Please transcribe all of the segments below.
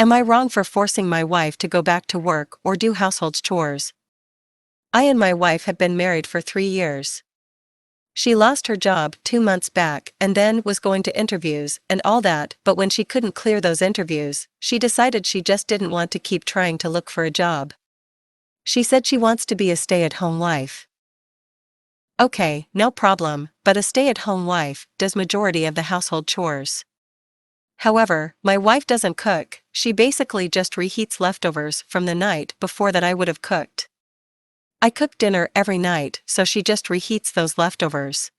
Am I wrong for forcing my wife to go back to work or do household chores? I and my wife have been married for 3 years. She lost her job 2 months back and then was going to interviews and all that, but when she couldn't clear those interviews, she decided she just didn't want to keep trying to look for a job. She said she wants to be a stay-at-home wife. Okay, no problem, but a stay-at-home wife does majority of the household chores. However, my wife doesn't cook, she basically just reheats leftovers from the night before that I would have cooked. I cook dinner every night, so she just reheats those leftovers.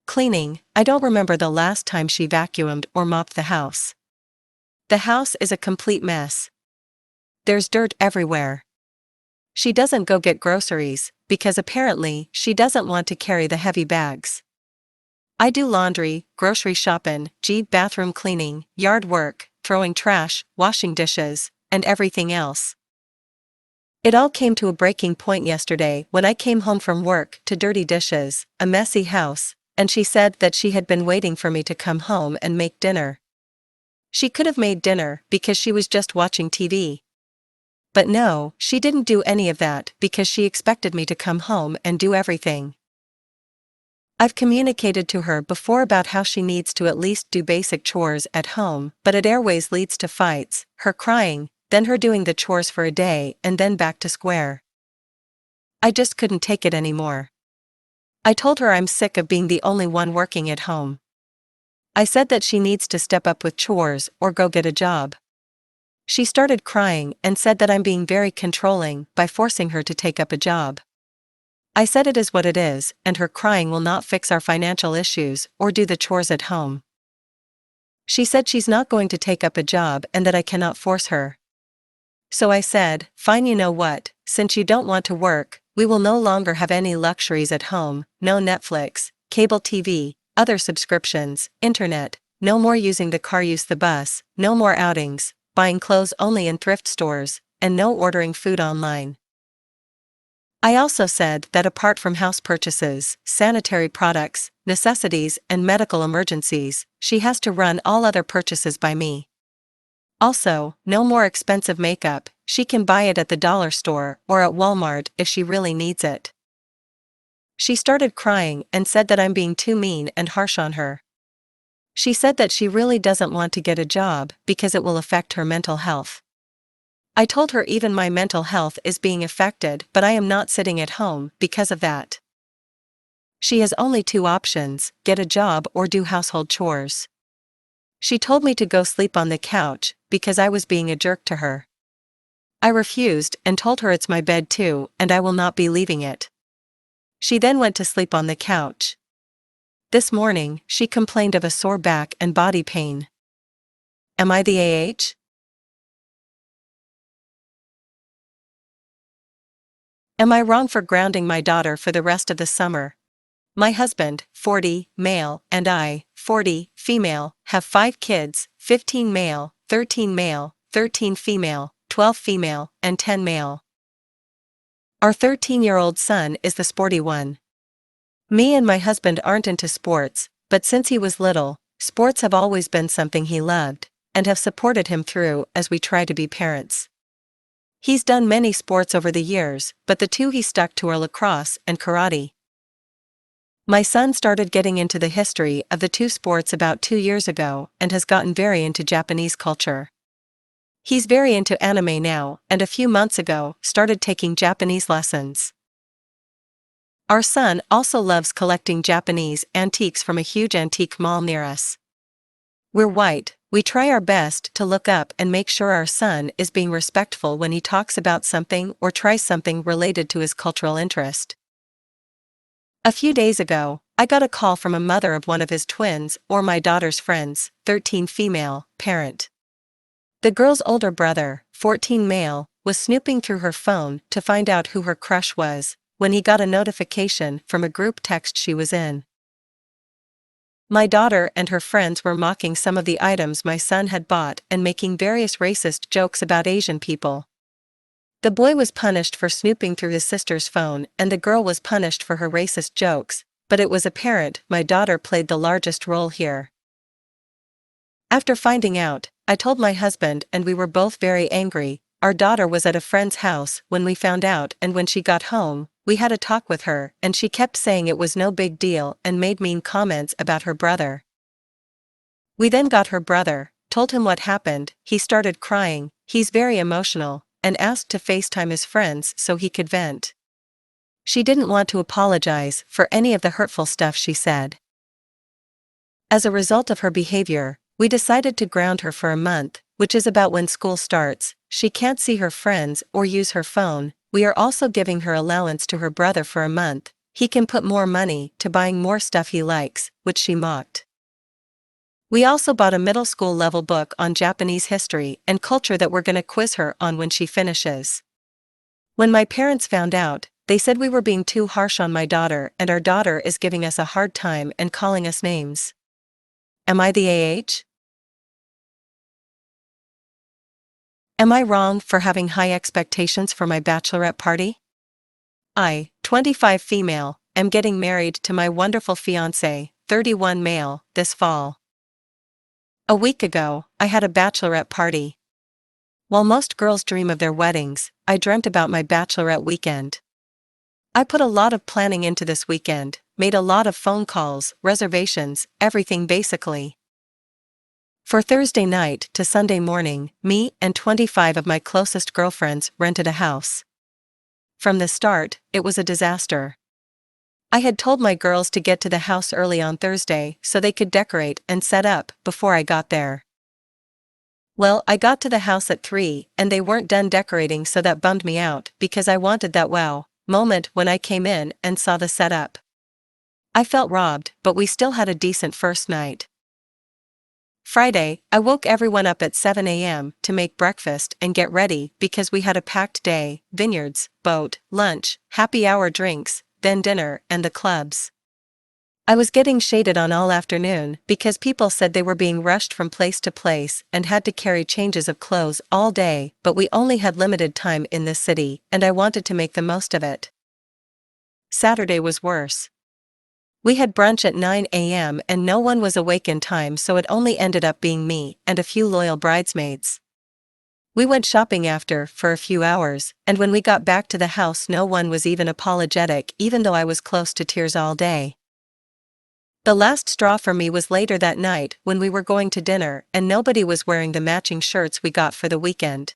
Cleaning, I don't remember the last time she vacuumed or mopped the house. The house is a complete mess. There's dirt everywhere. She doesn't go get groceries, because apparently she doesn't want to carry the heavy bags. I do laundry, grocery shopping, bathroom cleaning, yard work, throwing trash, washing dishes, and everything else. It all came to a breaking point yesterday when I came home from work to dirty dishes, a messy house, and she said that she had been waiting for me to come home and make dinner. She could have made dinner because she was just watching TV. But no, she didn't do any of that because she expected me to come home and do everything. I've communicated to her before about how she needs to at least do basic chores at home, but it always leads to fights, her crying, then her doing the chores for a day and then back to square. I just couldn't take it anymore. I told her I'm sick of being the only one working at home. I said that she needs to step up with chores or go get a job. She started crying and said that I'm being very controlling by forcing her to take up a job. I said it is what it is, and her crying will not fix our financial issues or do the chores at home. She said she's not going to take up a job and that I cannot force her. So I said, fine, you know what, since you don't want to work, we will no longer have any luxuries at home, no Netflix, cable TV, other subscriptions, internet, no more using the car, use the bus, no more outings, buying clothes only in thrift stores, and no ordering food online. I also said that apart from house purchases, sanitary products, necessities, and medical emergencies, she has to run all other purchases by me. Also, no more expensive makeup, she can buy it at the dollar store or at Walmart if she really needs it. She started crying and said that I'm being too mean and harsh on her. She said that she really doesn't want to get a job because it will affect her mental health. I told her even my mental health is being affected, but I am not sitting at home because of that. She has only 2 options, get a job or do household chores. She told me to go sleep on the couch because I was being a jerk to her. I refused and told her it's my bed too and I will not be leaving it. She then went to sleep on the couch. This morning, she complained of a sore back and body pain. Am I the AH? Am I wrong for grounding my daughter for the rest of the summer? My husband, 40, male, and I, 40, female, have 5 kids, 15 male, 13 male, 13 female, 12 female, and 10 male. Our 13-year-old son is the sporty one. Me and my husband aren't into sports, but since he was little, sports have always been something he loved, and have supported him through as we try to be parents. He's done many sports over the years, but the 2 he stuck to are lacrosse and karate. My son started getting into the history of the 2 sports about 2 years ago and has gotten very into Japanese culture. He's very into anime now, and a few months ago started taking Japanese lessons. Our son also loves collecting Japanese antiques from a huge antique mall near us. We're white, we try our best to look up and make sure our son is being respectful when he talks about something or tries something related to his cultural interest. A few days ago, I got a call from a mother of one of his twins or my daughter's friends, 13 female, parent. The girl's older brother, 14 male, was snooping through her phone to find out who her crush was, when he got a notification from a group text she was in. My daughter and her friends were mocking some of the items my son had bought and making various racist jokes about Asian people. The boy was punished for snooping through his sister's phone and the girl was punished for her racist jokes, but it was apparent my daughter played the largest role here. After finding out, I told my husband and we were both very angry. Our daughter was at a friend's house when we found out, and when she got home, we had a talk with her and she kept saying it was no big deal and made mean comments about her brother. We then got her brother, told him what happened, he started crying, he's very emotional, and asked to FaceTime his friends so he could vent. She didn't want to apologize for any of the hurtful stuff she said. As a result of her behavior, we decided to ground her for a month, which is about when school starts. She can't see her friends or use her phone. We are also giving her allowance to her brother for a month. He can put more money to buying more stuff he likes, which she mocked. We also bought a middle school level book on Japanese history and culture that we're gonna quiz her on when she finishes. When my parents found out, they said we were being too harsh on my daughter and our daughter is giving us a hard time and calling us names. Am I the AH? Am I wrong for having high expectations for my bachelorette party? I, 25 female, am getting married to my wonderful fiancé, 31 male, this fall. A week ago, I had a bachelorette party. While most girls dream of their weddings, I dreamt about my bachelorette weekend. I put a lot of planning into this weekend, made a lot of phone calls, reservations, everything basically. For Thursday night to Sunday morning, me and 25 of my closest girlfriends rented a house. From the start, it was a disaster. I had told my girls to get to the house early on Thursday so they could decorate and set up before I got there. Well, I got to the house at 3 and they weren't done decorating, so that bummed me out because I wanted that wow moment when I came in and saw the setup. I felt robbed, but we still had a decent first night. Friday, I woke everyone up at 7 a.m. to make breakfast and get ready because we had a packed day: vineyards, boat, lunch, happy hour drinks, then dinner and the clubs. I was getting shaded on all afternoon because people said they were being rushed from place to place and had to carry changes of clothes all day, but we only had limited time in this city and I wanted to make the most of it. Saturday was worse. We had brunch at 9 a.m. and no one was awake in time, so it only ended up being me and a few loyal bridesmaids. We went shopping after for a few hours, and when we got back to the house no one was even apologetic, even though I was close to tears all day. The last straw for me was later that night when we were going to dinner and nobody was wearing the matching shirts we got for the weekend.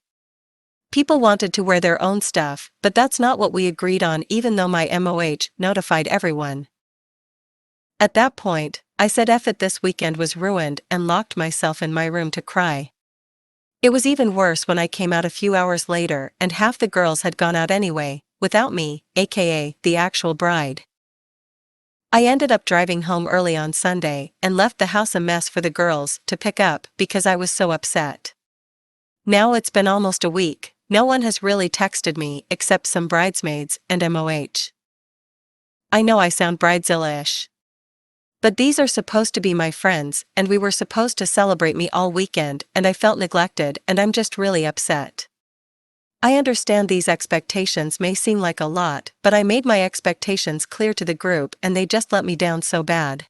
People wanted to wear their own stuff, but that's not what we agreed on, even though my MOH notified everyone. At that point, I said F it, this weekend was ruined, and locked myself in my room to cry. It was even worse when I came out a few hours later and half the girls had gone out anyway, without me, aka the actual bride. I ended up driving home early on Sunday and left the house a mess for the girls to pick up because I was so upset. Now it's been almost a week, no one has really texted me except some bridesmaids and MOH. I know I sound bridezilla-ish. But these are supposed to be my friends and we were supposed to celebrate me all weekend and I felt neglected and I'm just really upset. I understand these expectations may seem like a lot, but I made my expectations clear to the group and they just let me down so bad.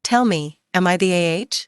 Tell me, am I the AH?